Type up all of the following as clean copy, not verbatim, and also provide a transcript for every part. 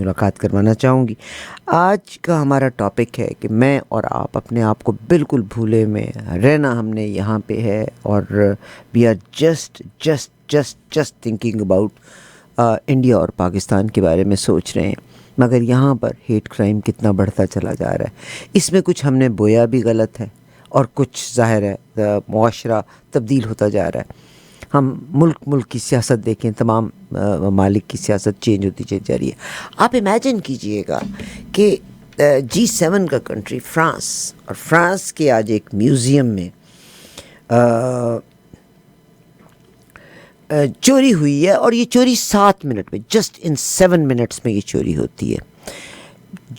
ملاقات کروانا چاہوں گی. آج کا ہمارا ٹاپک ہے کہ میں اور آپ اپنے آپ کو بالکل بھولے میں رہنا ہم نے یہاں پہ ہے, اور we are just thinking about India اور پاکستان کے بارے میں سوچ رہے ہیں. مگر یہاں پر ہیٹ کرائم کتنا بڑھتا چلا جا رہا ہے. اس میں کچھ ہم نے بویا بھی غلط ہے, اور کچھ ظاہر ہے معاشرہ تبدیل ہوتا جا رہا ہے. ہم ملک کی سیاست دیکھیں, تمام ممالک کی سیاست چینج ہوتی چلی جا رہی ہے. آپ امیجن کیجئے گا کہ G7 کا کنٹری فرانس, اور فرانس کے آج ایک میوزیم میں چوری ہوئی ہے, اور یہ چوری 7 منٹ میں, جسٹ ان 7 منٹس میں یہ چوری ہوتی ہے.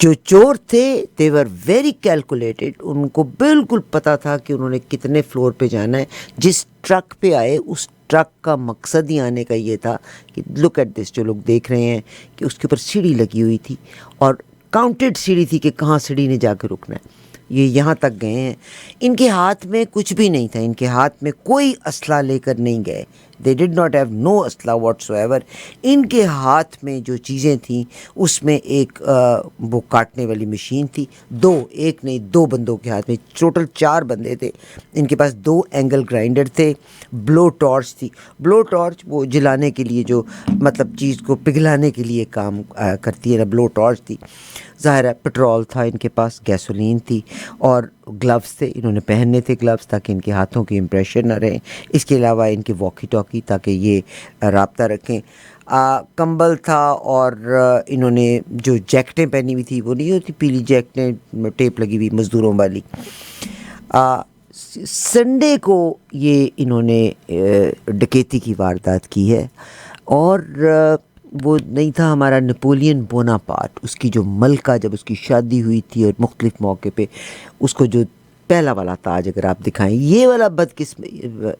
جو چور تھے they were very calculated, ان کو بالکل پتہ تھا کہ انہوں نے کتنے فلور پہ جانا ہے. جس ٹرک پہ آئے اس ٹرک کا مقصد ہی آنے کا یہ تھا کہ لک ایٹ دس, جو لوگ دیکھ رہے ہیں کہ اس کے اوپر سیڑھی لگی ہوئی تھی, اور کاؤنٹڈ سیڑھی تھی کہ کہاں سیڑھی نے جا کے رکنا ہے. یہ یہاں تک گئے ہیں. ان کے ہاتھ میں کچھ بھی نہیں تھا, ان کے ہاتھ میں کوئی اسلحہ لے کر نہیں گئے. They did not have no اسلحہ whatsoever. ان کے ہاتھ میں جو چیزیں تھیں اس میں ایک وہ کاٹنے والی مشین تھی, ایک نہیں دو بندوں کے ہاتھ میں, ٹوٹل 4 بندے تھے. ان کے پاس 2 اینگل گرائنڈر تھے, بلو ٹارچ تھی. بلو ٹارچ وہ جلانے کے لیے, جو مطلب چیز کو پگھلانے کے لیے کام کرتی ہے نا, بلو ٹارچ تھی. ظاہر ہے پٹرول تھا ان کے پاس, گیسولین تھی, اور گلوز تھے. انہوں نے پہننے تھے گلوز تاکہ ان کے ہاتھوں کی امپریشن نہ رہیں. اس کے علاوہ ان کی واکی ٹاکی تاکہ یہ رابطہ رکھیں. کمبل تھا, اور انہوں نے جو جیکٹیں پہنی ہوئی تھی وہ نہیں ہوتی پیلی جیکٹیں ٹیپ لگی ہوئی مزدوروں والی. سنڈے کو یہ انہوں نے ڈکیتی کی واردات کی ہے. اور وہ نہیں تھا ہمارا نپولین بوناپارٹ, اس کی جو ملکہ جب اس کی شادی ہوئی تھی اور مختلف موقع پہ اس کو جو پہلا والا تاج اگر آپ دکھائیں, یہ والا بدقسمت,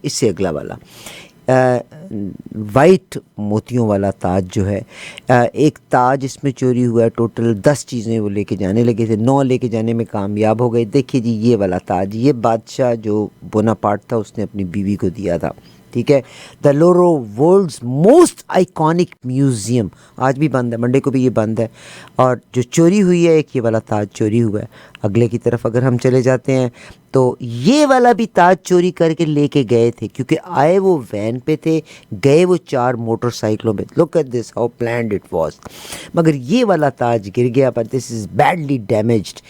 اس سے اگلا والا وائٹ موتیوں والا تاج جو ہے, ایک تاج اس میں چوری ہوا ہے. ٹوٹل 10 چیزیں وہ لے کے جانے لگے تھے, 9 لے کے جانے میں کامیاب ہو گئے. دیکھیے جی یہ والا تاج, یہ بادشاہ جو بوناپارٹ تھا اس نے اپنی بیوی کو دیا تھا. ٹھیک ہے, دا لورو ورلڈز موسٹ آئیکونک میوزیم آج بھی بند ہے, منڈے کو بھی یہ بند ہے. اور جو چوری ہوئی ہے ایک یہ والا تاج چوری ہوا ہے. اگلے کی طرف اگر ہم چلے جاتے ہیں تو یہ والا بھی تاج چوری کر کے لے کے گئے تھے, کیونکہ آئے وہ وین پہ تھے, گئے وہ 4 موٹر سائیکلوں پہ. Look at this how planned it was. مگر یہ والا تاج گر گیا, پر دس از بیڈلی ڈیمیجڈ,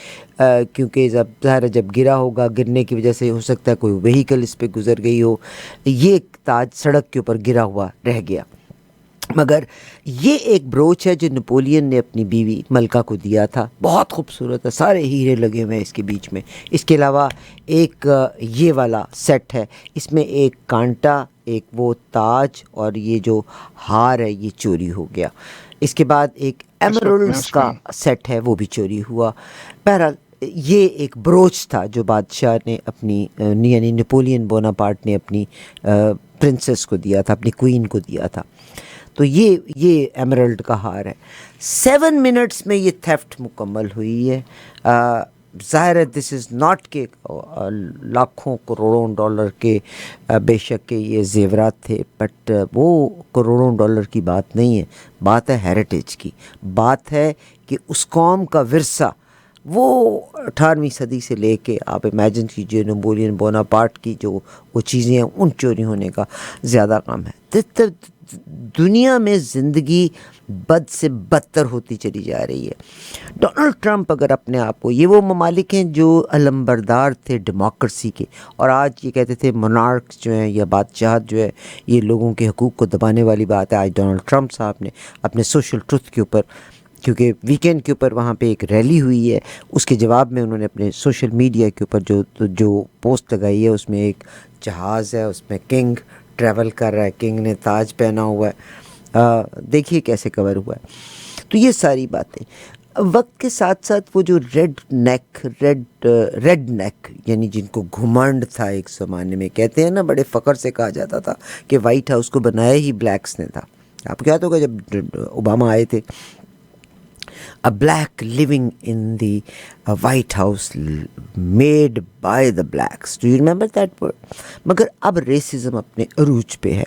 کیونکہ ظاہر جب گرا ہوگا, گرنے کی وجہ سے ہو سکتا ہے کوئی وہیکل اس پہ گزر گئی ہو, یہ تاج سڑک کے اوپر گرا ہوا رہ گیا. مگر یہ ایک بروچ ہے جو نپولین نے اپنی بیوی ملکہ کو دیا تھا, بہت خوبصورت ہے, سارے ہیرے لگے ہوئے ہیں اس کے بیچ میں. اس کے علاوہ ایک یہ والا سیٹ ہے, اس میں ایک کانٹا, ایک وہ تاج, اور یہ جو ہار ہے یہ چوری ہو گیا. اس کے بعد ایک ایمرلڈس کا سیٹ ہے وہ بھی چوری ہوا. بہرحال یہ ایک بروچ تھا جو بادشاہ نے اپنی یعنی نپولین بوناپارٹ نے اپنی پرنسس کو دیا تھا, اپنی کوئین کو دیا تھا. تو یہ ایمرلڈ کا ہار ہے. 7 منٹس میں یہ تھیفٹ مکمل ہوئی ہے. ظاہر ہے دس از ناٹ کہ لاکھوں کروڑوں ڈالر کے بے شک کہ یہ زیورات تھے, بٹ وہ کروڑوں ڈالر کی بات نہیں ہے. بات ہے ہیریٹیج کی, بات ہے کہ اس قوم کا ورثہ وہ 18ویں صدی سے لے کے آپ امیجن کیجیے نپولین بوناپارٹ کی جو وہ چیزیں ہیں ان چوری ہونے کا زیادہ کم ہے. دنیا میں زندگی بد سے بدتر ہوتی چلی جا رہی ہے. ڈونلڈ ٹرمپ اگر اپنے آپ کو, یہ وہ ممالک ہیں جو علمبردار تھے ڈیموکریسی کے, اور آج یہ کہتے تھے monarchs جو ہیں یا بادشاہت جو ہے یہ لوگوں کے حقوق کو دبانے والی بات ہے. آج ڈونلڈ ٹرمپ صاحب نے اپنے سوشل ٹروتھ کے اوپر, کیونکہ ویکینڈ کے اوپر وہاں پہ ایک ریلی ہوئی ہے, اس کے جواب میں انہوں نے اپنے سوشل میڈیا کے اوپر جو پوسٹ لگائی ہے اس میں ایک جہاز ہے, اس میں کنگ ٹریول کر رہا ہے, کنگ نے تاج پہنا ہوا ہے, دیکھیے کیسے کور ہوا ہے. تو یہ ساری باتیں وقت کے ساتھ ساتھ وہ جو ریڈ نیک یعنی جن کو گھمنڈ تھا ایک زمانے میں, کہتے ہیں نا بڑے فخر سے کہا جاتا تھا کہ وائٹ ہاؤس کو بنایا ہی بلیکس نے تھا. آپ کو یاد ہوگا جب اوباما آئے تھے, a black living in the White House made by the blacks. Do you remember that word? مگر اب ریسزم اپنے عروج پہ ہے.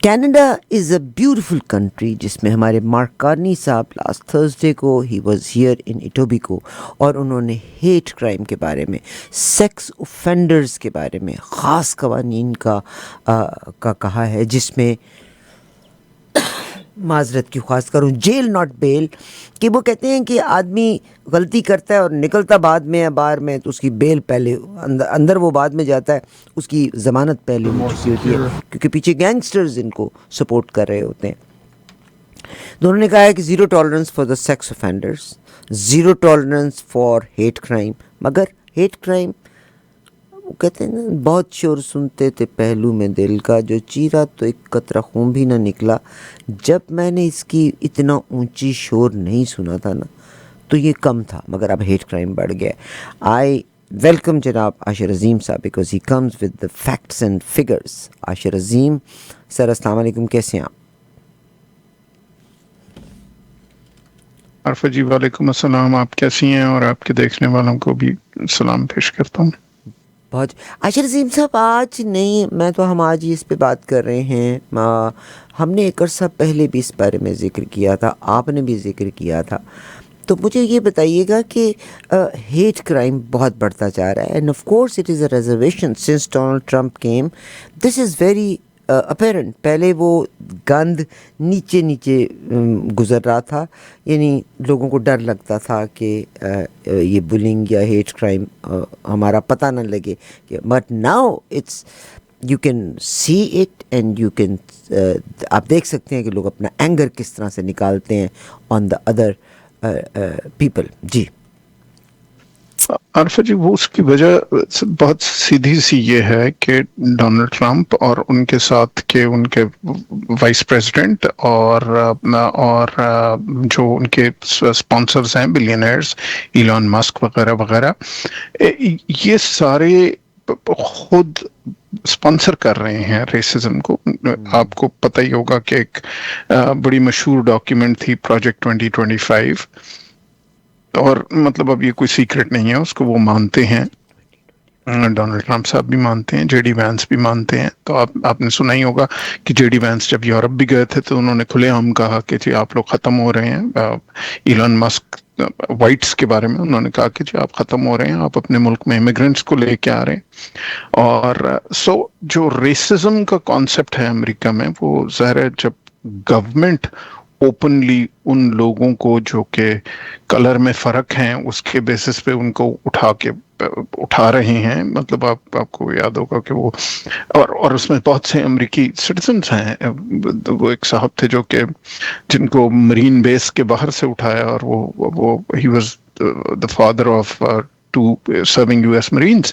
Canada is a beautiful country جس میں ہمارے مارک کارنی صاحب لاسٹ تھرسڈے کو ہی واز ہیئر ان اٹوبیکو اور انہوں نے ہیٹ کرائم کے بارے میں، سیکس اوفینڈرز کے بارے میں خاص قوانین کا کہا ہے، جس میں معذرت کی خواست کروں، جیل ناٹ بیل، کہ وہ کہتے ہیں کہ آدمی غلطی کرتا ہے اور نکلتا بعد میں یا بار میں تو اس کی بیل پہلے اندر وہ بعد میں جاتا ہے، اس کی ضمانت پہلے ہو چکی ہوتی ہے کیونکہ پیچھے گینگسٹرز ان کو سپورٹ کر رہے ہوتے ہیں۔ تو انہوں نے کہا ہے کہ zero tolerance for the sex offenders, zero tolerance for hate crime, مگر ہیٹ کرائم وہ کہتے ہیں نا، بہت شور سنتے تھے پہلو میں دل کا، جو چیرا تو ایک قطرہ خون بھی نہ نکلا۔ جب میں نے اس کی اتنا اونچی شور نہیں سنا تھا نا تو یہ کم تھا، مگر اب ہیٹ کرائم بڑھ گیا۔ آئی ویلکم جناب Ashir Azeem Sahab because he comes with the facts and figures. Ashir Azeem sir, السلام علیکم، کیسے ہیں آپ؟ عرفہ جی وعلیکم السلام، آپ کیسی ہیں؟ اور آپ کے دیکھنے والوں کو بھی سلام پیش کرتا ہوں۔ بہت عاشر عظیم صاحب، آج نہیں، میں تو ہم آج ہی اس پہ بات کر رہے ہیں، ہم نے ایک عرصہ پہلے بھی اس بارے میں ذکر کیا تھا، آپ نے بھی ذکر کیا تھا، تو مجھے یہ بتائیے گا کہ ہیٹ کرائم بہت بڑھتا جا رہا ہے، and of course it is a reservation since Donald Trump came, this is very apparent. پہلے وہ گند نیچے نیچے گزر رہا تھا، یعنی لوگوں کو ڈر لگتا تھا کہ یہ بلنگ یا ہیٹ کرائم ہمارا پتہ نہ لگے، but now it's you can see it and you can, آپ دیکھ سکتے ہیں کہ لوگ اپنا اینگر کس طرح سے نکالتے ہیں آن دا ادر پیپل۔ جی عرفہ جی، وہ اس کی وجہ بہت سیدھی سی یہ ہے کہ ڈونلڈ ٹرمپ اور ان کے ساتھ کے ان کے وائس پریزیڈنٹ اور جو ان کے اسپانسرز ہیں بلینئرز، ایلان مسک وغیرہ وغیرہ، یہ سارے خود اسپانسر کر رہے ہیں ریسزم کو۔ آپ کو پتہ ہی ہوگا کہ ایک بڑی مشہور ڈاکیومنٹ تھی پروجیکٹ 2025، اور مطلب اب یہ کوئی سیکرٹ نہیں ہے، اس کو وہ مانتے ہیں، ڈونلڈ ٹرمپ صاحب بھی مانتے ہیں، جے ڈی وینس بھی مانتے ہیں۔ تو آپ نے سنا ہی ہوگا کہ جے ڈی وینس جب یورپ بھی گئے تھے تو انہوں نے کھلے عام کہا کہ جی آپ لوگ ختم ہو رہے ہیں۔ ایلان مسک وائٹس کے بارے میں انہوں نے کہا کہ جی آپ ختم ہو رہے ہیں، آپ اپنے ملک میں امیگرینٹس کو لے کے آ رہے ہیں۔ اور جو ریسزم کا کانسیپٹ ہے امریکہ میں، وہ ظاہر ہے جب گورنمنٹ اوپنلی ان لوگوں کو جو کہ کلر میں فرق ہیں اس کے بیسس پہ ان کو اٹھا رہے ہیں، مطلب آپ کو یاد ہوگا کہ وہ اور اس میں بہت سے امریکی سٹیزنز ہیں۔ وہ ایک صاحب تھے جو کہ جن کو مرین بیس کے باہر سے اٹھایا، اور وہ he was the father of two serving US Marines۔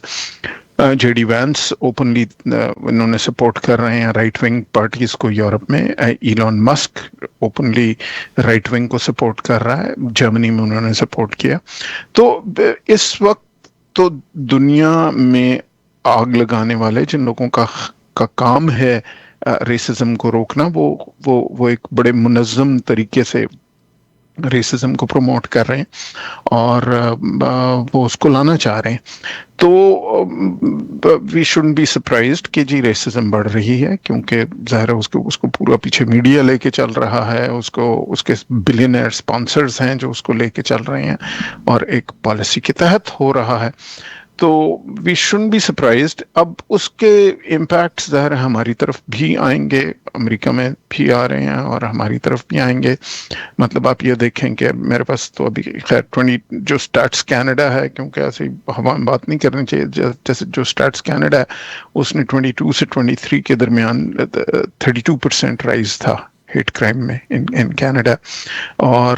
J D Vance openly انہوں نے سپورٹ کر رہے ہیں رائٹ ونگ پارٹیز کو یورپ میں۔ Elon Musk openly right wing کو سپورٹ کر رہا ہے، جرمنی میں انہوں نے سپورٹ کیا۔ تو اس وقت تو دنیا میں آگ لگانے والے جن لوگوں کا کام ہے ریسزم کو روکنا، وہ ایک بڑے منظم طریقے سے ریسزم کو پروموٹ کر رہے ہیں اور وہ اس کو لانا چاہ رہے ہیں۔ تو وی شوڈنٹ بی سرپرائزڈ کہ جی ریسزم بڑھ رہی ہے، کیونکہ ظاہر ہے اس کو پورا پیچھے میڈیا لے کے چل رہا ہے، اس کے بلینئر اسپانسرز ہیں جو اس کو لے کے چل رہے ہیں، اور ایک پالیسی کے تحت ہو رہا ہے۔ تو وی شوڈنٹ بی سرپرائزڈ۔ اب اس کے امپیکٹ ظاہر ہماری طرف بھی آئیں گے، امریکہ میں بھی آ رہے ہیں اور ہماری طرف بھی آئیں گے۔ مطلب آپ یہ دیکھیں کہ میرے پاس تو ابھی خیر جو اسٹیٹس کینیڈا ہے، کیونکہ ایسے ہوا بات نہیں کرنی چاہیے، جیسے جو اسٹیٹس کینیڈا ہے اس نے 22 سے 23 کے درمیان 32% رائز تھا ہیٹ کرائم میں ان کینیڈا، اور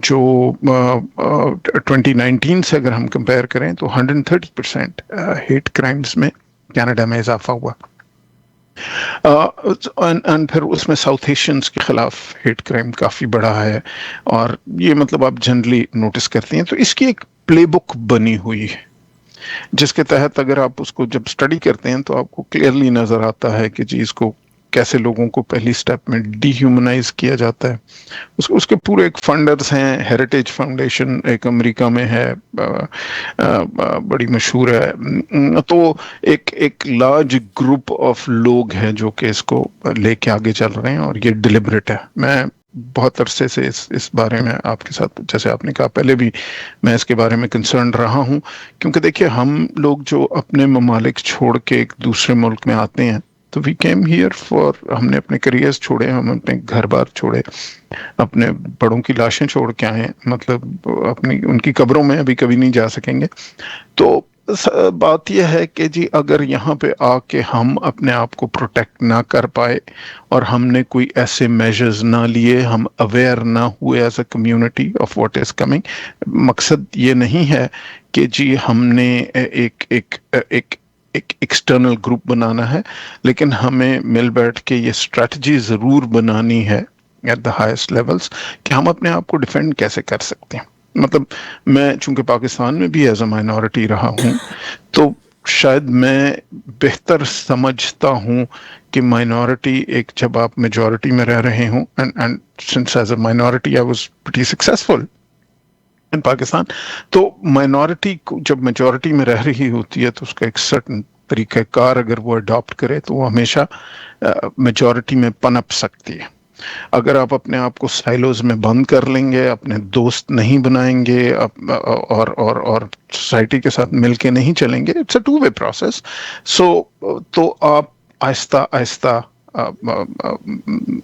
جو 2019 سے اگر ہم کمپیئر کریں تو 130% ہیٹ کرائمز میں کینیڈا میں اضافہ ہوا۔ پھر اس میں ساؤتھ ایشینز کے خلاف ہیٹ کرائم کافی بڑا ہے، اور یہ مطلب آپ جنرلی نوٹس کرتے ہیں۔ تو اس کی ایک پلے بک بنی ہوئی ہے جس کے تحت اگر آپ اس کو جب اسٹڈی کرتے ہیں تو آپ کو کلیئرلی نظر آتا ہے کہ جی اس کو کیسے لوگوں کو پہلی سٹیپ میں ڈی ہیومنائز کیا جاتا ہے. اس کے پورے ایک فنڈرز ہیں. ہیریٹیج فاؤنڈیشن ایک امریکہ میں ہے, بڑی مشہور ہے. تو ایک لارج گروپ آف لوگ ہیں جو کہ اس کو لے کے آگے چل رہے ہیں, اور یہ ڈیلیبریٹ ہے. میں بہت عرصے سے اس بارے میں آپ کے ساتھ, جیسے آپ نے کہا پہلے بھی, میں اس کے بارے میں کنسرن رہا ہوں. کیونکہ دیکھیے, ہم لوگ جو اپنے ممالک چھوڑ کے ایک دوسرے ملک میں آتے ہیں, تو وی کیم ہیئر فار, ہم نے اپنے کریئرز چھوڑے, ہم اپنے گھر بار چھوڑے, اپنے بڑوں کی لاشیں چھوڑ کے آئے, مطلب اپنی ان کی قبروں میں ابھی کبھی نہیں جا سکیں گے. تو بات یہ ہے کہ جی اگر یہاں پہ آ کے ہم اپنے آپ کو پروٹیکٹ نہ کر پائے, اور ہم نے کوئی ایسے میجرز نہ لیے, ہم اویئر نہ ہوئے as a community of what is coming. مقصد یہ نہیں ہے کہ جی ہم نے ایک ایک ایک ایک ایکسٹرنل گروپ بنانا ہے, لیکن ہمیں مل بیٹھ کے یہ اسٹریٹجی ضرور بنانی ہے ایٹ دا ہائیسٹ لیولس کہ ہم اپنے آپ کو ڈیفینڈ کیسے کر سکتے ہیں. مطلب میں چونکہ پاکستان میں بھی ایز اے مائنورٹی رہا ہوں, تو شاید میں بہتر سمجھتا ہوں کہ مائنورٹی ایک, جب آپ میجورٹی میں رہ رہے ہوں, and since as a minority I was pretty successful ان پاکستان, تو مائنورٹی جب میجورٹی میں رہ رہی ہوتی ہے تو اس کا ایک سرٹن طریقہ کار اگر وہ اڈاپٹ کرے تو وہ ہمیشہ میجورٹی میں پنپ سکتی ہے. اگر آپ اپنے آپ کو سائلوز میں بند کر لیں گے, اپنے دوست نہیں بنائیں گے, اور سوسائٹی کے ساتھ مل کے نہیں چلیں گے, it's a two way process. تو آپ آہستہ آہستہ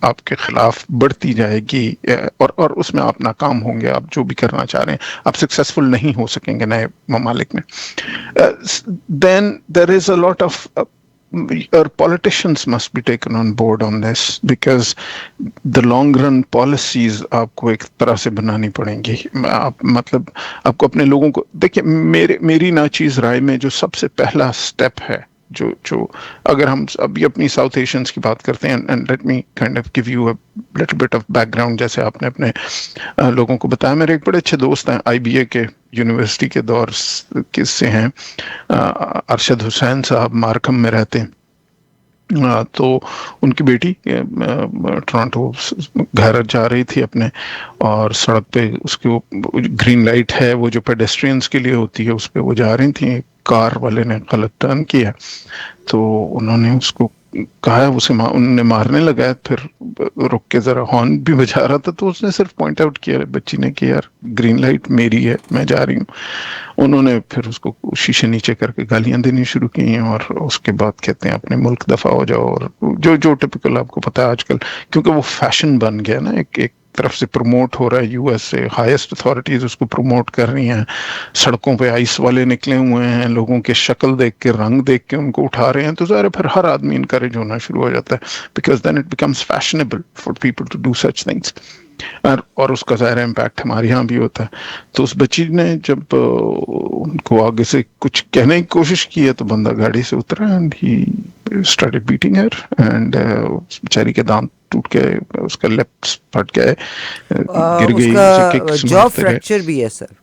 آپ کے خلاف بڑھتی جائے گی, اور اس میں آپ ناکام ہوں گے. آپ جو بھی کرنا چاہ رہے ہیں آپ سکسیسفل نہیں ہو سکیں گے نئے ممالک میں. Then there is a lot of our politicians must be taken on board on this, because the long run policies آپ کو ایک طرح سے بنانی پڑیں گی. آپ مطلب آپ کو اپنے لوگوں کو دیکھیں, میری ناچیز رائے میں جو سب سے پہلا سٹیپ ہے, جو اگر ہم ابھی اپنی ساؤتھ ایشینس کی بات کرتے ہیں, and let me kind of give you a little bit of back ground, جیسے آپ نے اپنے لوگوں کو بتایا. میرے ایک بڑے اچھے دوست ہیں, آئی بی اے کے یونیورسٹی کے دور سے ہیں, ارشد حسین صاحب, مارکھم میں رہتے ہیں. تو ان کی بیٹی ٹورانٹو گھر جا رہی تھی اپنے, اور سڑک پہ اس کی وہ گرین لائٹ ہے وہ جو پیڈسٹرینس کے لیے ہوتی ہے, اس پہ وہ جا رہی تھیں, کار والے نے غلط ٹرن کیا, تو انہوں نے اس کو کہا, اسے انہوں نے مارنے لگا, پھر رک کے ذرا ہارن بھی بجا رہا تھا, تو اس نے صرف پوائنٹ آؤٹ کیا بچی نے کہ یار گرین لائٹ میری ہے, میں جا رہی ہوں. انہوں نے پھر اس کو شیشے نیچے کر کے گالیاں دینی شروع کی ہیں, اور اس کے بعد کہتے ہیں اپنے ملک دفاع ہو جاؤ, اور جو ٹپیکل آپ کو پتا ہے آج کل, کیونکہ وہ فیشن بن گیا نا, ایک طرف سے پروموٹ ہو رہا ہے, یو ایس سے ہائیسٹ اتھارٹیز اس کو پروموٹ کر رہی ہیں, سڑکوں پہ آئس والے نکلے ہوئے ہیں, لوگوں کے شکل دیکھ کے, رنگ دیکھ کے ان کو اٹھا رہے ہیں, تو ظاہر پھر ہر آدمی انکریج ہونا شروع ہو جاتا ہے, because then it becomes fashionable for people to do such things, اور اس کا ظاہر امپیکٹ ہمارے یہاں بھی ہوتا ہے. تو اس بچی نے جب ان کو آگے سے کچھ کہنے کی کوشش کی ہے, تو بندہ گاڑی سے اترا, and he started batting Hare, and بیچاری کے دانت ٹوٹ کے, اس کا لیپس پھٹ گئے, گر اس گئی, اسے کا ککس جو مارتے رہے. فریکچر بھی ہے سر.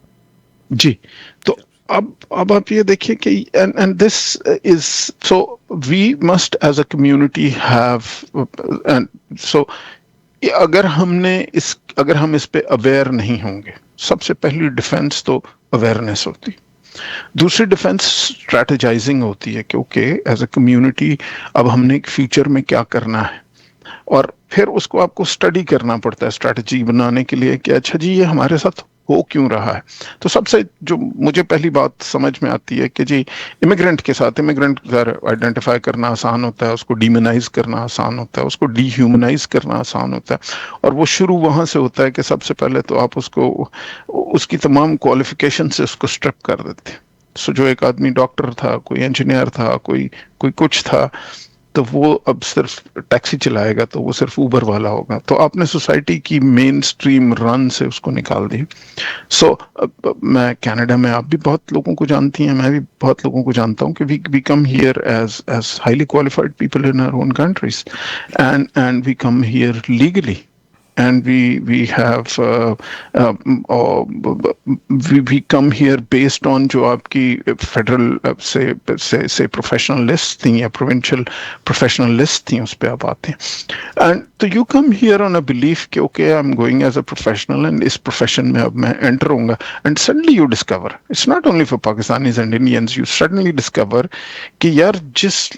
جی, تو اب آپ یہ دیکھیے کہ and this is so we must as a community have, so اگر ہم اس پہ اویئر نہیں ہوں گے, سب سے پہلی ڈیفenس تو اویئرنیس ہوتی, دوسری ڈیفenس اسٹریٹجائزنگ ہوتی ہے کہ اوکے ایز اے کمیونٹی اب ہم نے ایک فیوچر میں کیا کرنا ہے, اور پھر اس کو آپ کو اسٹڈی کرنا پڑتا ہے اسٹریٹجی بنانے کے لیے کہ اچھا جی یہ ہمارے ساتھ ہو کیوں رہا ہے. تو سب سے جو مجھے پہلی بات سمجھ میں آتی ہے کہ جی امیگرینٹ کے ساتھ, امیگرینٹ آئیڈینٹیفائی کرنا آسان ہوتا ہے, اس کو ڈیمونائز کرنا آسان ہوتا ہے, اس کو ڈی ہیومنائز کرنا آسان ہوتا ہے, اور وہ شروع وہاں سے ہوتا ہے کہ سب سے پہلے تو آپ اس کی تمام کوالیفیکیشن سے اس کو اسٹرپ کر دیتے ہیں. سو جو ایک آدمی ڈاکٹر تھا, کوئی انجینئر تھا, کوئی کچھ تھا, تو وہ اب صرف ٹیکسی چلائے گا تو وہ صرف اوبر والا ہوگا, تو آپ نے سوسائٹی کی مین سٹریم رن سے اس کو نکال دی. سو میں کینیڈا میں, آپ بھی بہت لوگوں کو جانتی ہیں, میں بھی بہت لوگوں کو جانتا ہوں کہ we come here as highly qualified people in our own countries, and we come here legally, and we have we come here based on جو آپ کی فیڈرل سے پروفیشنل لسٹ تھیں یا پروونشل پروفیشنل لسٹ تھیں اس پہ آپ آتے ہیں اینڈ تو you come here on a belief کہ okay I am going as a professional and اس پروفیشن میں اب میں انٹر ہوں گا and suddenly you discover it's not only for Pakistanis and Indians you suddenly discover کہ یار جس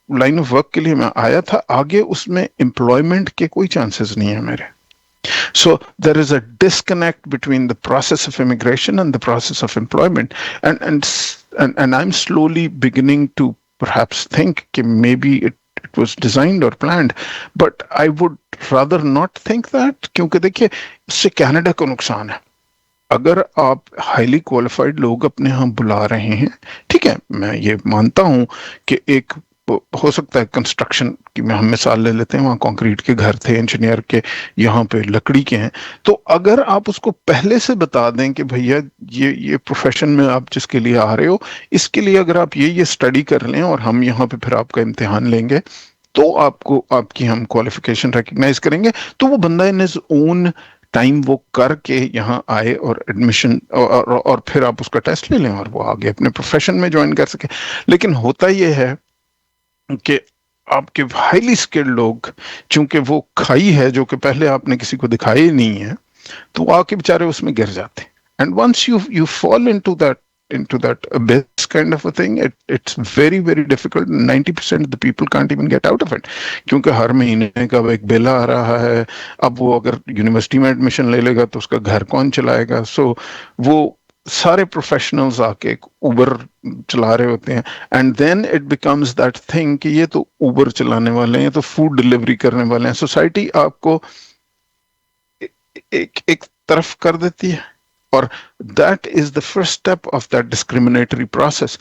لائن آف ورک کے لیے میں آیا تھا آگے اس میں امپلائمنٹ کے کوئی چانسز نہیں ہیں میرے. So there is a disconnect between the process of immigration and the process of employment, and I'm slowly beginning to perhaps think that maybe it was designed or planned, but I would rather not think that, کیونکہ دیکھیے اس سے Canada کو نقصان ہے. اگر آپ highly qualified لوگ اپنے ہاں بلا رہے ہیں, ٹھیک ہے میں یہ مانتا ہوں کہ ایک ہو سکتا ہے کنسٹرکشن کی میں ہم مثال لے لیتے ہیں, وہاں کانکریٹ کے گھر تھے, انجینئر کے, یہاں پہ لکڑی کے ہیں, تو اگر آپ اس کو پہلے سے بتا دیں کہ بھیا یہ پروفیشن میں آپ جس کے لیے آ رہے ہو اس کے لیے اگر آپ یہ اسٹڈی کر لیں اور ہم یہاں پہ پھر آپ کا امتحان لیں گے تو آپ کو آپ کی ہم کوالیفیکیشن ریکگنائز کریں گے, تو وہ بندہ ان ہز اون ٹائم وہ کر کے یہاں آئے اور ایڈمیشن اور پھر آپ اس کا ٹیسٹ لے لیں اور وہ آگے اپنے پروفیشن میں جوائن کر سکے. لیکن ہوتا یہ ہے کہ آپ کے ہائیلی اسکلڈ لوگ چونکہ وہ کھائی ہے جو کہ پہلے آپ نے کسی کو دکھائی نہیں ہے تو آ کے بےچارے اس میں گر جاتے ہیں. And once you fall into that abyss kind of a thing, it's very very difficult. 90% of the people can't even get out of it کیونکہ ہر مہینے کا ایک بل آ رہا ہے. اب وہ اگر یونیورسٹی میں ایڈمیشن لے لے گا تو اس کا گھر کون چلائے گا. سو وہ سارے پروفیشنلز آ کے ایک اوبر چلا رہے ہوتے ہیں and then it becomes that thing کہ یہ تو اوبر چلانے والے ہیں, تو فوڈ ڈلیوری کرنے والے ہیں. سوسائٹی آپ کو ایک طرف کر دیتی ہے اور that is the first step of that discriminatory process.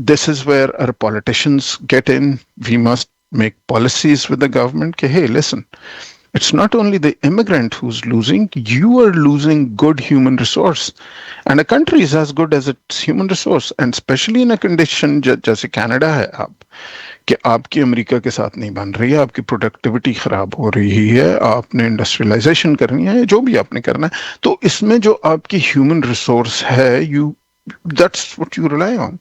This is where our politicians get in. We must make policies with the government کہ hey listen, it's not only the immigrant who's losing, you are losing good human resource, and a country is as good as its human resource, and especially in a condition جیسے Canada ہے آپ کہ آپ کی امریکہ کے ساتھ نہیں بن رہی ہے, آپ کی پروڈکٹیوٹی خراب ہو رہی ہے, آپ نے انڈسٹریلائزیشن کرنی ہے, جو بھی آپ نے کرنا ہے, تو اس میں جو آپ کی ہیومن ریسورس ہے that's what you rely on.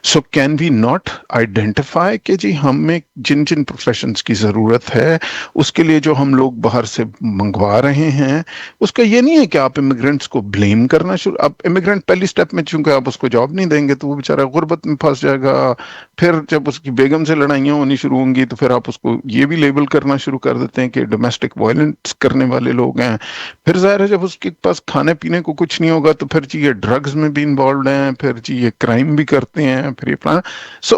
So can we not identify کہ جی ہمیں جن جن پروفیشنز کی ضرورت ہے اس کے لیے جو ہم لوگ باہر سے منگوا رہے ہیں, اس کا یہ نہیں ہے کہ آپ امیگرینٹس کو بلیم کرنا شروع. اب امیگرینٹ پہلی سٹیپ میں چونکہ آپ اس کو جاب نہیں دیں گے تو وہ بیچارہ غربت میں پھنس جائے گا. پھر جب اس کی بیگم سے لڑائیاں ہونی شروع ہوں گی تو پھر آپ اس کو یہ بھی لیبل کرنا شروع کر دیتے ہیں کہ ڈومیسٹک وائلنس کرنے والے لوگ ہیں. پھر ظاہر ہے جب اس کے پاس کھانے پینے کو کچھ نہیں ہوگا تو پھر جی یہ ڈرگز میں بھی انوالوڈ ہیں, پھر جی یہ کرائم بھی کرتے ہیں, پھر یہ plan. So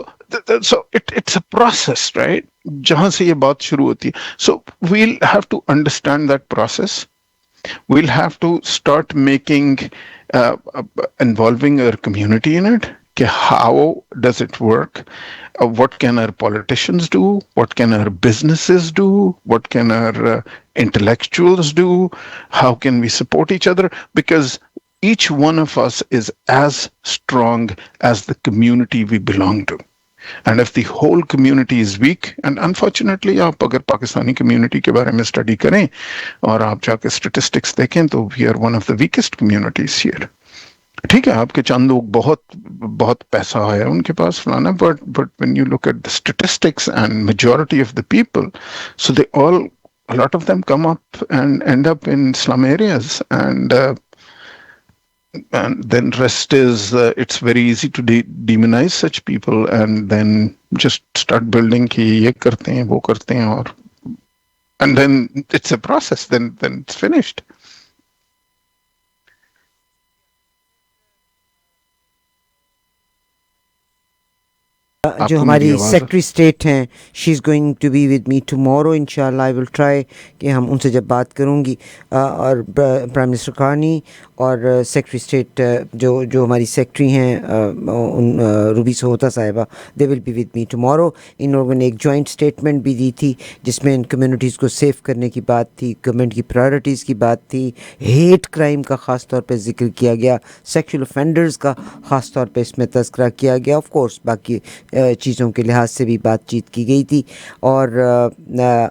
it's a process right, جہاں سے یہ بات شروع ہوتی ہے. So we'll have to understand that process. We'll have to start making involving our community in it. How does it work? What can our politicians do? What can our businesses do? What can our intellectuals do? How can we support each other? Because each one of us is as strong as the community we belong to. And if the whole community is weak, and unfortunately آپ اگر Pakistani community کے بارے میں study کریں اور آپ جا کے اسٹیٹسٹکس دیکھیں تو we are one of the weakest communities here. ٹھیک ہے آپ کے چند لوگ بہت پیسہ ہے ان کے پاس فلانا, but when you look at the statistics and majority of the people, so they all, a lot of them come up and end up in slum areas, and then rest is it's very easy to demonize such people and then just start building کہ یہ کرتے ہیں وہ کرتے ہیں اور and then it's a process, then it's finished. جو ہماری سیکٹری اسٹیٹ ہیں she is going to be with me tomorrow انشاءاللہ. آئی ول ٹرائی کہ ہم ان سے جب بات کروں گی, اور پرائم منسٹر کانی اور سیکٹری اسٹیٹ جو ہماری سیکٹری ہیں روبی سہوتا صاحبہ, they will be with me tomorrow. ان لوگوں نے ایک جوائنٹ اسٹیٹمنٹ بھی دی تھی جس میں ان کمیونٹیز کو سیف کرنے کی بات تھی, گورنمنٹ کی پرائرٹیز کی بات تھی, ہیٹ کرائم کا خاص طور پہ ذکر کیا گیا, سیکشل offenders کا خاص طور پہ اس میں تذکرہ کیا گیا. آف کورس باقی چیزوں کے لحاظ سے بھی بات چیت کی گئی تھی. اور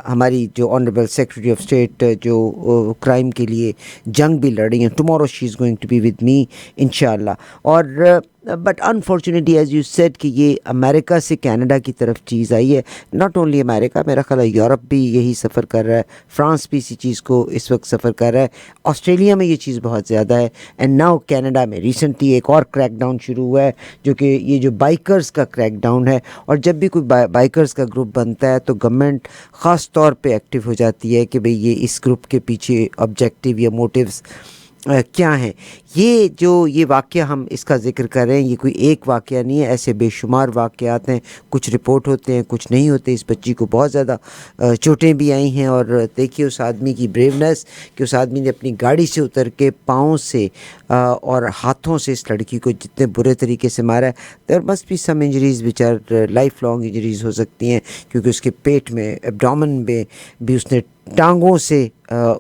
ہماری جو آنریبل سیکرٹری آف اسٹیٹ جو کرائم کے لیے جنگ بھی لڑ رہی ہیں, tomorrow she is going to be with me انشاءاللہ. اور but unfortunately as you said کہ یہ امریکہ سے کینیڈا کی طرف چیز آئی ہے. ناٹ اونلی امریکہ, میرا خیال ہے یورپ بھی یہی سفر کر رہا ہے, فرانس بھی اسی چیز کو اس وقت سفر کر رہا ہے, آسٹریلیا میں یہ چیز بہت زیادہ ہے, اینڈ ناؤ کینیڈا میں ریسنٹلی ایک اور کریک ڈاؤن شروع ہوا ہے جو کہ یہ جو بائکرز کا کریک ڈاؤن ہے. اور جب بھی کوئی بائکرز کا گروپ بنتا ہے تو گورنمنٹ خاص طور پہ ایکٹیو ہو جاتی ہے کہ بھئی یہ اس گروپ کے پیچھے آبجیکٹیو یا موٹیوز کیا ہیں. یہ واقعہ ہم اس کا ذکر کر رہے ہیں, یہ کوئی ایک واقعہ نہیں ہے, ایسے بے شمار واقعات ہیں, کچھ رپورٹ ہوتے ہیں کچھ نہیں ہوتے. اس بچی کو بہت زیادہ چوٹیں بھی آئی ہیں, اور دیکھیے اس آدمی کی بریونیس کہ اس آدمی نے اپنی گاڑی سے اتر کے پاؤں سے اور ہاتھوں سے اس لڑکی کو جتنے برے طریقے سے مارا ہے. There must be some injuries which are life long injuries ہو سکتی ہیں, کیونکہ اس کے پیٹ میں ایبڈومن میں بھی اس نے ٹانگوں سے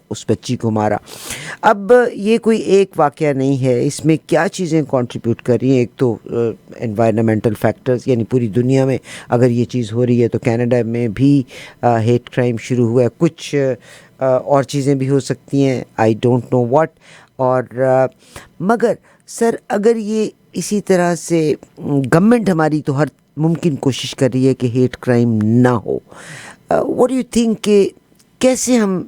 اس بچی کو مارا. اب یہ کوئی ایک واقعہ نہیں ہے, اس میں کیا چیزیں کنٹریبیوٹ کر رہی ہیں. ایک تو انوائرنمنٹل فیکٹرز, یعنی پوری دنیا میں اگر یہ چیز ہو رہی ہے تو کینیڈا میں بھی ہیٹ کرائم شروع ہوا ہے. کچھ اور چیزیں بھی ہو سکتی ہیں, آئی ڈونٹ نو واٹ. اور مگر سر اگر یہ اسی طرح سے گورنمنٹ ہماری تو ہر ممکن کوشش کر رہی ہے کہ ہیٹ کرائم نہ ہو, واٹ ڈو یو تھنک کہ کیسے ہم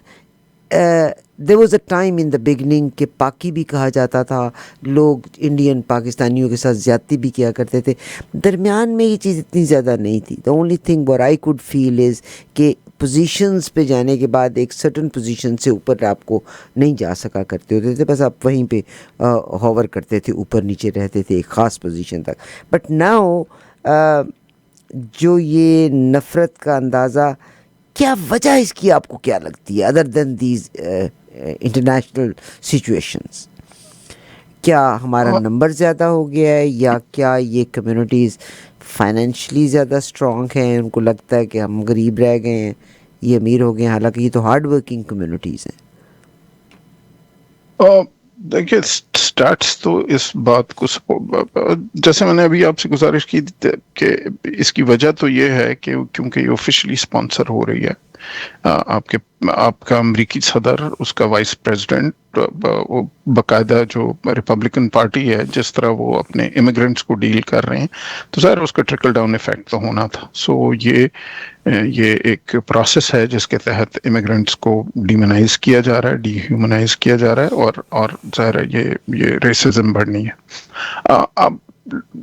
there was a time in the beginning کہ پاکی بھی کہا جاتا تھا, لوگ انڈین پاکستانیوں کے ساتھ زیادتی بھی کیا کرتے تھے, درمیان میں یہ چیز اتنی زیادہ نہیں تھی. The only thing what I could feel is کہ پوزیشنز پہ جانے کے بعد ایک سرٹن پوزیشن سے اوپر آپ کو نہیں جا سکا کرتے ہوتے تھے, بس آپ وہیں پہ ہوور کرتے تھے, اوپر نیچے رہتے تھے ایک خاص پوزیشن تک. بٹ ناؤ جو یہ نفرت کا اندازہ, کیا وجہ اس کی آپ کو کیا لگتی ہے other than these international situations? کیا ہمارا نمبر زیادہ ہو گیا ہے, یا کیا یہ کمیونٹیز فائنینشلی زیادہ اسٹرانگ ہیں, ان کو لگتا ہے کہ ہم غریب رہ گئے ہیں, یہ امیر ہو گئے ہیں, حالانکہ یہ تو ہارڈ ورکنگ کمیونٹیز ہیں. دیکھیے اسٹیٹس تو اس بات کو جیسے میں نے ابھی آپ سے گزارش کی کہ اس کی وجہ تو یہ ہے کہ کیونکہ یہ آفیشلی اسپانسر ہو رہی ہے. آپ کا امریکی صدر, اس کا وائس پریزیڈنٹ, باقاعدہ جو ریپبلکن پارٹی ہے جس طرح وہ اپنے امیگرینٹس کو ڈیل کر رہے ہیں, تو ظاہر اس کا ٹرکل ڈاؤن ایفیکٹ تو ہونا تھا. سو یہ ایک پروسیس ہے جس کے تحت امیگرینٹس کو ڈیمونائز کیا جا رہا ہے, ڈی ہیومنائز کیا جا رہا ہے, اور ظاہر ہے یہ ریسزم بڑھنی ہے. اب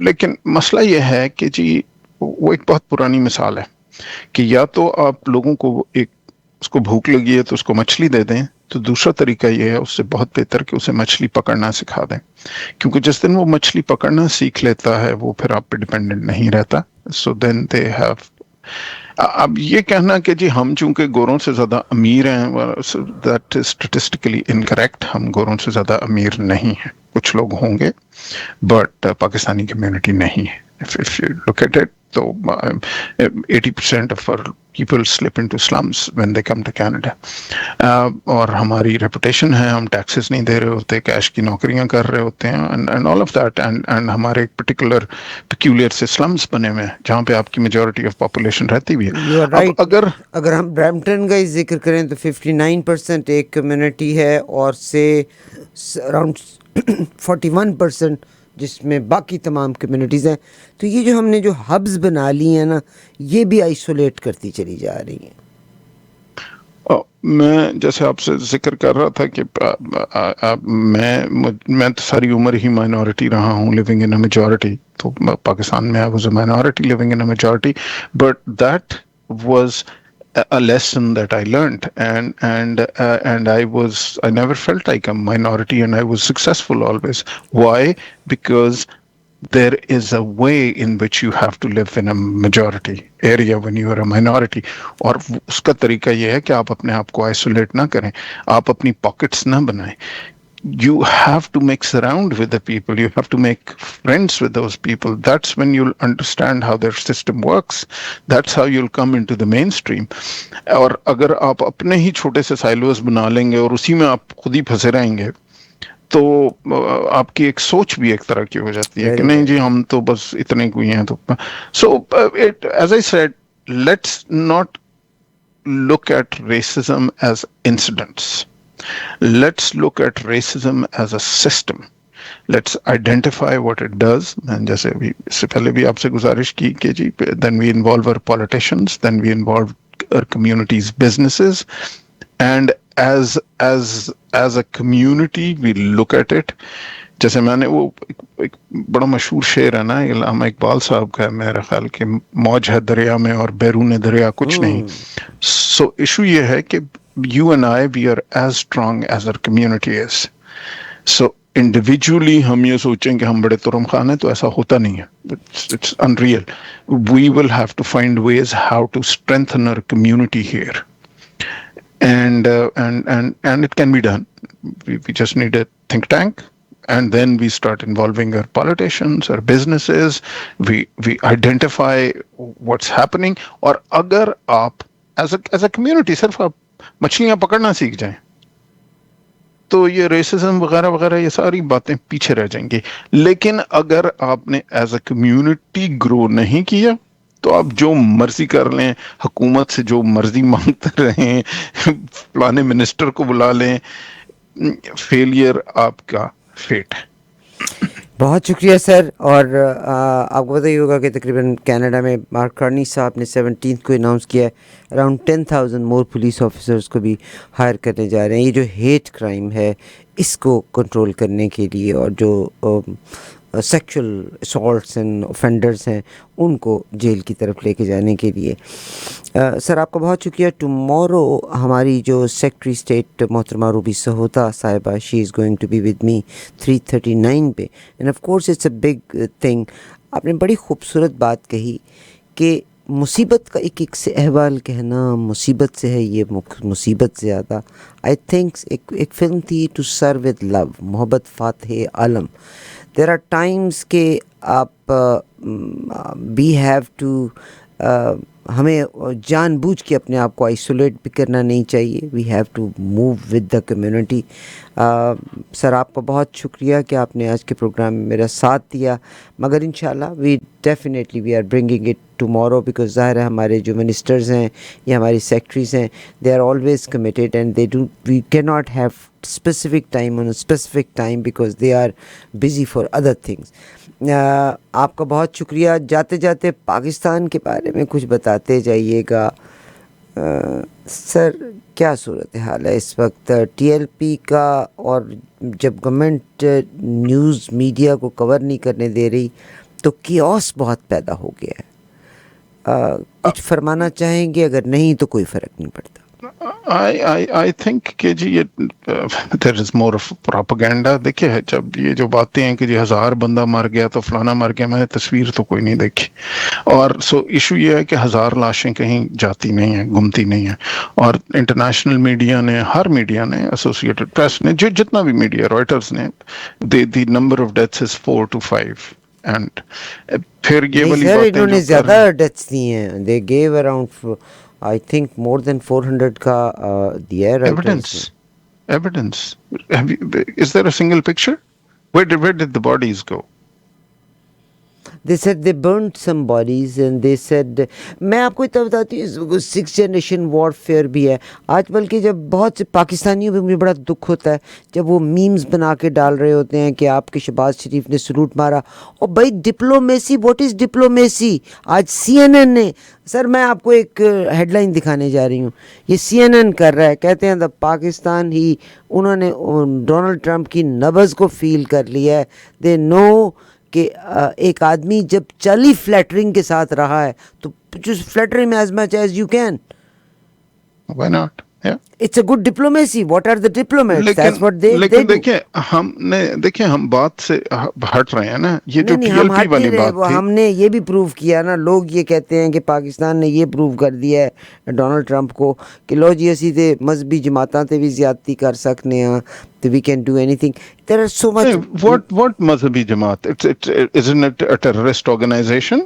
لیکن مسئلہ یہ ہے کہ جی وہ ایک بہت پرانی مثال ہے کہ یا تو آپ لوگوں کو اس کو بھوک لگی ہے تو اس کو مچھلی دے دیں, تو دوسرا طریقہ یہ ہے اس سے بہت بہتر کہ اسے مچھلی پکڑنا سکھا دیں, کیونکہ جس دن وہ مچھلی پکڑنا سیکھ لیتا ہے وہ پھر آپ پہ ڈیپینڈنٹ نہیں رہتا. سو دین دے ہیو. اب یہ کہنا کہ جی ہم چونکہ گوروں سے زیادہ امیر ہیں, دیٹ از اسٹیٹسٹیکلی انکریکٹ. ہم گوروں سے زیادہ امیر نہیں ہیں, کچھ لوگ ہوں گے بٹ پاکستانی کمیونٹی نہیں ہے. If you look at it, so 80% of our people slip into slums when they come to Canada. اور ہماری ریپوٹیشن ہے, ہم ٹیکسز نہیں دے رہے ہوتے, کیش کی نوکریاں کر رہے ہوتے ہیں, and all of that, and ہمارے ایک پرٹیکولر پیکیولر سے سلمز بنے ہوئے ہیں جہاں پہ آپ کی میجورٹی آف پاپولیشن رہتی بھی ہے. You are right. اگر ہم برمپٹن کا ہی ذکر کریں تو 59% ایک کمیونٹی ہے, اور سے اراؤنڈ 41% جس میں باقی تمام کمیونٹیز ہیں. تو یہ جو ہم نے جو ہبز بنا لی ہیں نا, یہ بھی آئسولیٹ کرتی چلی جا رہی ہیں. میں جیسے آپ سے ذکر کر رہا تھا کہ میں تو ساری عمر ہی مائنورٹی رہا ہوں, لیونگ ان اے میجورٹی. تو پاکستان میں I was a minority living in a majority, but that was a lesson that I learned, and I never felt like a minority, and I was successful always. Why? Because there is a way in which you have to live in a majority area when you are a minority. اور اس کا طریقہ یہ ہے کہ آپ اپنے آپ کو آئسولیٹ نہ کریں, آپ اپنی پاکٹس نہ بنائیں. You have to mix around with the people. You have to make friends with those people. That's when you'll understand how their system works. That's how you'll come into the mainstream. اور اگر آپ اپنے ہی چھوٹے سے silos بنا لیں گے اور اسی میں آپ خود ہی پھنسے رہیں گے, تو آپ کی ایک سوچ بھی ایک طرح کی ہو جاتی ہے کہ نہیں جی ہم تو بس اتنے کوئی ہیں. تو so as I said, let's not look at racism as incidents. Let's look at racism as a system. Let's identify what it does. And جیسے ابھی اس سے پہلے بھی آپ سے گزارش کی کہ جی then we involve our politicians, then we involve our communities, businesses, and as a community we look at it. جیسے میں نے وہ ایک بڑا مشہور شعر ہے نا علامہ اقبال صاحب کا ہے میرا خیال کہ موج ہے دریا میں اور بیرون دریا کچھ نہیں. سو ایشو یہ ہے کہ you and I we are as strong as our community is. So individually ہم یہ سوچیں کہ ہم بڑے ترم خان ہیں تو ایسا ہوتا نہیں ہے. It's unreal. We will have to find ways how to strengthen our community here. And it can be done. We just need a think tank, and then we start involving our politicians, our businesses. We identify what's happening. اور اگر آپ as a community صرف آپ مچھلیاں پکڑنا سیکھ جائیں تو یہ ریسزم وغیرہ وغیرہ یہ ساری باتیں پیچھے رہ جائیں گی. لیکن اگر آپ نے ایز اے کمیونٹی گرو نہیں کیا تو آپ جو مرضی کر لیں, حکومت سے جو مرضی مانگتے رہیں, فلانے منسٹر کو بلا لیں, فیلئر آپ کا فیٹ ہے. بہت شکریہ سر. اور آپ کو پتہ ہی ہوگا کہ تقریباً کینیڈا میں مارک کارنی صاحب نے 17 کو اناؤنس کیا ہے اراؤنڈ 10,000 مور پولیس آفیسرس کو بھی ہائر کرنے جا رہے ہیں. یہ جو ہیٹ کرائم ہے اس کو کنٹرول کرنے کے لیے اور جو سیکشل اسالٹس اینڈ اوفینڈرس ہیں ان کو جیل کی طرف لے کے جانے کے لیے. سر آپ کا بہت شکریہ. ٹمورو ہماری جو سیکرٹری اسٹیٹ محترمہ روبی سہوتا صاحبہ, she is going to be with me 3:39 پہ, and of course it's a big thing. آپ نے بڑی خوبصورت بات کہی کہ مصیبت کا ایک سے احوال کہنا مصیبت سے ہے, یہ مصیبت زیادہ. آئی تھنک ایک فلم تھی ٹو سرو ود لو, محبت فاتح عالم. دیر آر ٹائمس کہ آپ وی ہیو ٹو, ہمیں جان بوجھ کے اپنے آپ کو آئسولیٹ بھی کرنا نہیں چاہیے. We have to move with the community. Sir آپ کا بہت شکریہ کہ آپ نے آج کے پروگرام میں میرا ساتھ دیا, مگر انشاءاللہ we definitely we are bringing it tomorrow, because ظاہر ہے ہمارے جو منسٹرز ہیں یا ہماری سیکٹریز ہیں they are always committed and they do, we key not have specific time on a specific time because they are busy for other things. آپ کا بہت شکریہ. جاتے جاتے پاکستان کے بارے میں کچھ بتاتے جائیے گا. سر کیا صورتحال ہے اس وقت ٹی ایل پی کا, اور جب گورنمنٹ نیوز میڈیا کو کور نہیں کرنے دے رہی تو کیوس بہت پیدا ہو گیا ہے. کچھ فرمانا چاہیں گے؟ اگر نہیں تو کوئی فرق نہیں پڑتا. I think کہ جی there is more of propaganda. دیکھیے جب یہ جو باتیں ہیں کہ جی 1000 بندہ مر گیا تو فلانا مر گیا, میں نے تصویر تو کوئی نہیں دیکھی. اور سو ایشو یہ ہے کہ 1000 لاشیں کہیں جاتی نہیں ہیں, گمتی نہیں ہیں. اور انٹرنیشنل میڈیا نے, ہر میڈیا نے, ایسوسیٹڈ پریس نے, جو جتنا بھی میڈیا, رائٹرز نے, the number of deaths is 4 to 5. And پھر یہ والی باتیں انہوں نے زیادہ ڈیتھس دی ہیں. They gave around I think more than 400 کا دیا ہے. Evidence. Is there a single picture? Where did the bodies go? They said they burned some bodies and they said, میں آپ کو اتنا بتاتی ہوں 6th generation warfare بھی ہے آج. بلکہ جب بہت سے پاکستانیوں بھی مجھے بڑا دکھ ہوتا ہے جب وہ میمز بنا کے ڈال رہے ہوتے ہیں کہ آپ کے شہباز شریف نے سلوٹ مارا. اور بھائی ڈپلومیسی, واٹ از ڈپلومیسی؟ آج CNN نے, سر میں آپ کو ایک ہیڈ لائن دکھانے جا رہی ہوں, یہ CNN کر رہا ہے, کہتے ہیں دا پاکستان ہی, انہوں نے ڈونلڈ ٹرمپ کی نبض کو فیل کر لیا ہے. دے نو کہ ایک آدمی جب چلی فلیٹرنگ کے ساتھ رہا ہے تو just flatter him as much as you can. Why not? Yeah. It's a good diplomacy. What are the diplomats? That's what they do. دیکھیں ہم بات سے ہٹ رہے ہیں نا. یہ جو ٹی ایل پی والی بات تھی, ہم نے یہ بھی پروو کیا نا. لوگ یہ کہتے ہیں کہ پاکستان نے یہ پروو کر دیا ہے ڈونلڈ ٹرمپ کو کہ لو جی اسی تے مذہبی جماعتاں تے بھی زیادتی کر سکنے ہاں, تو we can do anything. There are so much. What مذہبی جماعت? Isn't it a terrorist organization?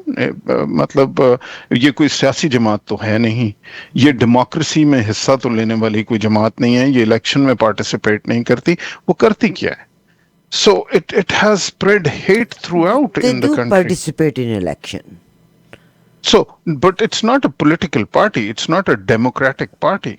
مطلب یہ کوئی سیاسی جماعت تو ہے نہیں. یہ ڈیموکریسی میں حصہ تو لینے والی کوئی جماعت نہیں ہے. یہ الیکشن میں پارٹیسپیٹ نہیں کرتی. وہ کرتی کیا ہے؟ So it has spread hate throughout They in the do country. participate in election. So, but it's not a political party. It's not a democratic party.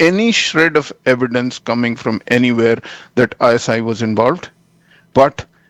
any shred of evidence coming from anywhere that ISI was involved? But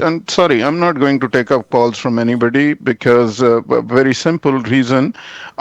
and sorry, I'm not going to take up calls from anybody because very simple reason.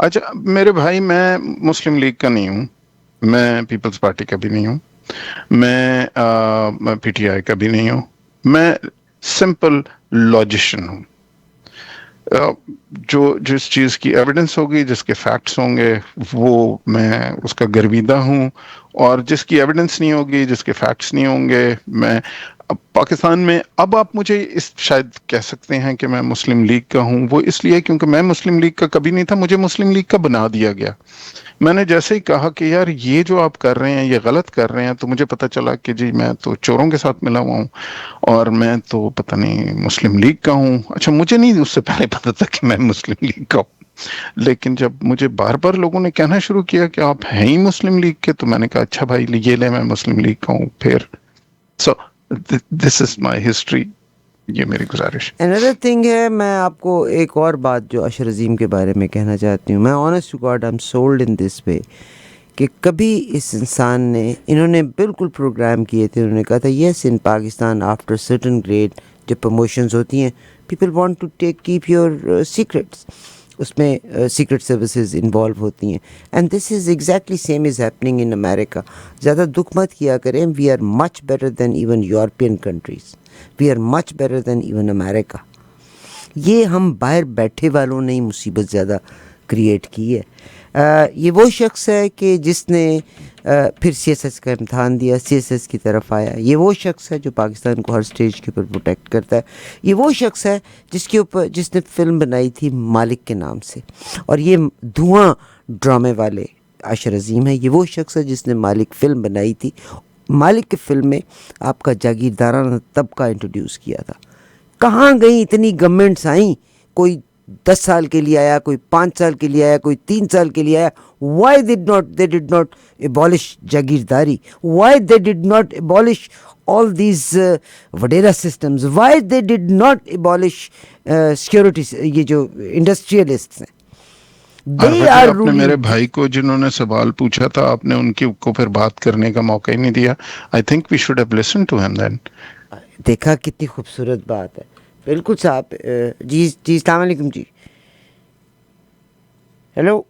اچھا میرے بھائی، میں مسلم league کا نہیں ہوں، میں Peoples party کا بھی نہیں ہوں، میں پی ٹی آئی کا بھی نہیں ہوں، میں سمپل لاجیشن ہوں۔ جو جس چیز کی ایویڈنس ہوگی، جس کے فیکٹس ہوں گے، وہ میں اس کا گرویدہ ہوں، اور جس کی ایویڈنس نہیں ہوگی، جس کے فیکٹس نہیں ہوں گے، میں اب پاکستان میں اب آپ مجھے اس شاید کہہ سکتے ہیں کہ میں مسلم لیگ کا ہوں، وہ اس لیے کیونکہ میں مسلم لیگ کا کبھی نہیں تھا، مجھے مسلم لیگ کا بنا دیا گیا۔ میں نے جیسے ہی کہا کہ یار یہ جو آپ کر رہے ہیں یہ غلط کر رہے ہیں، تو مجھے پتہ چلا کہ جی میں تو چوروں کے ساتھ ملا ہوا ہوں، اور میں تو پتہ نہیں مسلم لیگ کا ہوں۔ اچھا مجھے نہیں اس سے پہلے پتہ تھا کہ میں مسلم لیگ کا ہوں، لیکن جب مجھے بار بار لوگوں نے کہنا شروع کیا کہ آپ ہیں ہی مسلم لیگ کے، تو میں نے کہا اچھا بھائی یہ لے میں مسلم لیگ کا ہوں۔ پھر سو دس از مائی ہسٹری، یہ میری گزارش۔ another thing ہے، میں آپ کو ایک اور بات جو اشر عظیم کے بارے میں کہنا چاہتی ہوں، میں honest to God I'm sold in this way کہ کبھی اس انسان نے، انہوں نے بالکل پروگرام کیے تھے، انہوں نے کہا تھا yes in Pakistan after certain grade جب پروموشنز ہوتی ہیں people want to keep your secrets, اس میں سیکرٹ سروسز انوالو ہوتی ہیں، and this is exactly same as happening in America. زیادہ دکھ مت کیا کریں، we are much better than even European countries, we are much better than even America. یہ ہم باہر بیٹھے والوں نے ہی مصیبت زیادہ کریٹ کی ہے۔ یہ وہ شخص ہے کہ جس نے پھر سی ایس ایس کا امتحان دیا، سی ایس ایس کی طرف آیا۔ یہ وہ شخص ہے جو پاکستان کو ہر سٹیج کے اوپر پروٹیکٹ کرتا ہے۔ یہ وہ شخص ہے جس نے فلم بنائی تھی مالک کے نام سے، اور یہ دھواں ڈرامے والے اشر عظیم ہے۔ یہ وہ شخص ہے جس نے مالک فلم بنائی تھی۔ مالک کی فلم میں آپ کا جاگیردارانہ طبقہ انٹروڈیوس کیا تھا۔ کہاں گئیں اتنی گورنمنٹس آئیں؟ کوئی 10 سال کے لیے آیا، کوئی 5 سال کے لیے آیا، کوئی 3 سال کے لیے آیا۔ Why they did not abolish jagirdari? Why they did not abolish all these wadera systems؟ Why they did not abolish security، یہ جو انڈسٹریلسٹ ہیں they are آپ نے میرے ruling۔ بھائی کو جنہوں نے سوال پوچھا تھا، آپ نے ان کو پھر بات کرنے کا موقع ہی نہیں دیا۔ I think we should have listened to him then۔ دیکھا کتنی خوبصورت بات ہے، بالکل صاحب۔ جی السلام علیکم جی، ہیلو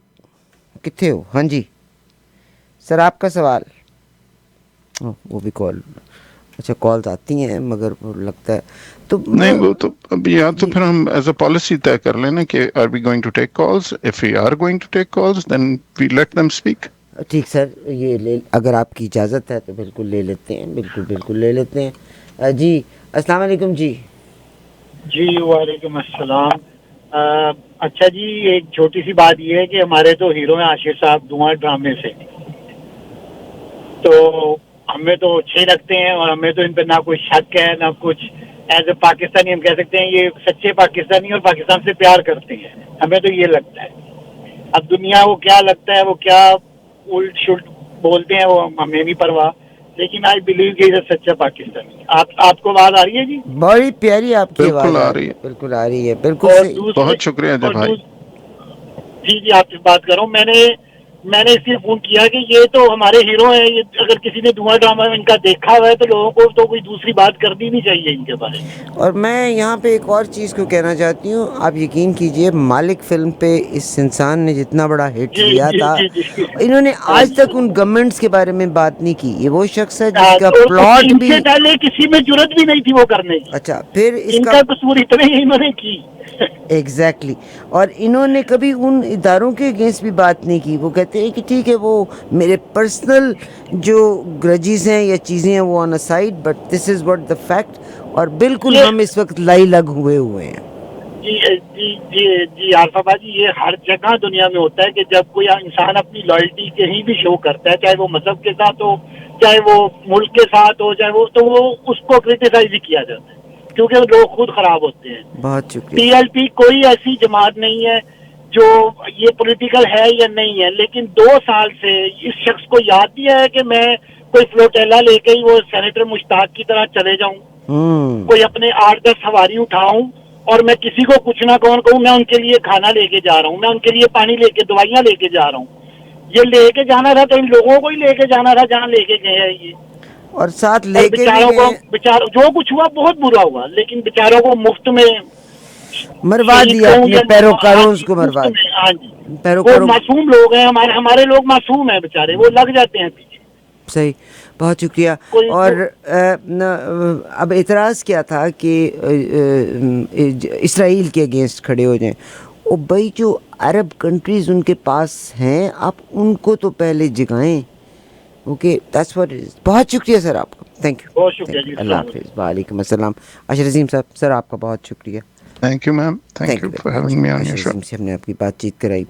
کتنے ہو؟ ہاں جی سر آپ کا سوال۔ وہ بھی کال، اچھا کالز آتی ہیں مگر وہ لگتا ہے تو نہیں، وہ تو اب یا تو پھر ہم ایز اے پالیسی طے کر لینا کہ are we going to take calls, if we are going to take calls then we let them speak. ٹھیک سر، یہ اگر آپ کی اجازت ہے تو بالکل لے لیتے ہیں، بالکل لے لیتے ہیں۔ جی السلام علیکم جی۔ جی وعلیکم السلام۔ اچھا جی، ایک چھوٹی سی بات یہ ہے کہ ہمارے تو ہیرو ہیں عاشر صاحب دھواں ڈرامے سے، تو ہمیں تو اچھے لگتے ہیں، اور ہمیں تو ان پہ نہ کوئی شک ہے نہ کچھ۔ ایز اے پاکستانی ہم کہہ سکتے ہیں یہ سچے پاکستانی اور پاکستان سے پیار کرتے ہیں، ہمیں تو یہ لگتا ہے۔ اب دنیا کو کیا لگتا ہے، وہ کیا الٹ شلٹ بولتے ہیں، وہ ہمیں نہیں پرواہ، لیکن آئی بلیو کہ یہ سچا پاکستانی۔ آپ کو آواز آ رہی ہے جی؟ بڑی پیاری آپ کی آواز بالکل آ آ رہی رہی ہے، ہے، بالکل آ رہی ہے، بالکل اور صحیح۔ دوسرے، بہت شکریہ جی اور بھائی۔ جی آپ سے بات کر رہا ہوں۔ میں نے اس لیے فون کیا کہ یہ تو ہمارے ہیرو ہیں، یہ اگر کسی نے دھواں ڈرامہ ان کا دیکھا ہوا ہے تو لوگوں کو تو کوئی دوسری بات کرنی نہیں چاہیے ان کے بارے میں۔ اور میں یہاں پہ ایک اور چیز کو کہنا چاہتی ہوں، آپ یقین کیجئے مالک فلم پہ اس انسان نے جتنا بڑا ہٹ جی لیا جی تھا، جی جی انہوں نے ہاں آج جی، تک ان گورنمنٹس کے بارے میں بات نہیں کی۔ یہ وہ شخص ہے جس کا اور پلاٹ ان بھی، سے پہلے کسی میں جرت بھی نہیں تھی وہ کرنے کی۔ اچھا پھر اس ان کا کا قصور اتنے ہی انہوں نے کی۔ ایگزیکٹلی، اور انہوں نے کبھی ان اداروں کے اگینسٹ بھی بات نہیں کی۔ وہ کہتے ہیں کہ ٹھیک ہے وہ میرے پرسنل جو گرجز ہیں یا چیزیں ہیں وہ on a side, but this is what the fact, اور بالکل یہ ہم اس وقت لائی لگ ہوئے ہیں۔ جی جی جی جی عارفہ باجی، یہ ہر جگہ دنیا میں ہوتا ہے کہ جب کوئی انسان اپنی لائلٹی کہیں بھی شو کرتا ہے، چاہے وہ مذہب کے ساتھ ہو، چاہے وہ ملک کے ساتھ ہو، چاہے وہ اس کو کرٹیسائز بھی کیا جاتا ہے کیونکہ لوگ خود خراب ہوتے ہیں۔ بہت شکریہ۔ پی ایل پی کوئی ایسی جماعت نہیں ہے جو یہ پولیٹیکل ہے یا نہیں ہے، لیکن 2 سال سے اس شخص کو یاد دیا ہے کہ میں کوئی فلوٹیلا لے کے ہی وہ سینیٹر مشتاق کی طرح چلے جاؤں، کوئی اپنے 8-10 سواری اٹھاؤں اور میں کسی کو کچھ نہ کہوں میں ان کے لیے کھانا لے کے جا رہا ہوں، میں ان کے لیے پانی لے کے، دوائیاں لے کے جا رہا ہوں۔ یہ لے کے جانا تھا تو ان لوگوں کو ہی لے کے جانا تھا جہاں لے کے گئے ہیں یہ، اور ساتھ اور لے کے بھی بیچاروں گئے، کو جو کچھ ہوا بہت برا ہوا، لیکن بیچاروں کو مفت میں مروا شہید دیا، کہوں اپنے یا پیروکاروں ہاں جی، کو مروا مفت میں، دیا۔ ہاں جی وہ پیروکاروں معصوم لوگ ہیں، ہمارے لوگ معصوم ہیں بیچارے، وہ لگ جاتے ہیں پیچھے. صحیح، بہت شکریہ. اور اب اعتراض کیا تھا کہ اسرائیل کے اگینسٹ کھڑے ہو جائیں. او بھائی جو عرب کنٹریز ان کے پاس ہیں آپ ان کو تو پہلے جگائیں. Okay that's what it is. بہت شکریہ سر آپ کا. Thank you. بہت شکریہ جی. اللہ حافظ. وعلیکم السلام. اشر عظیم صاحب، سر آپ کا بہت شکریہ. Thank you ma'am, thank you for having me on your show. Ashar Azeem سے ہم نے آپ کی بات چیت کرائی.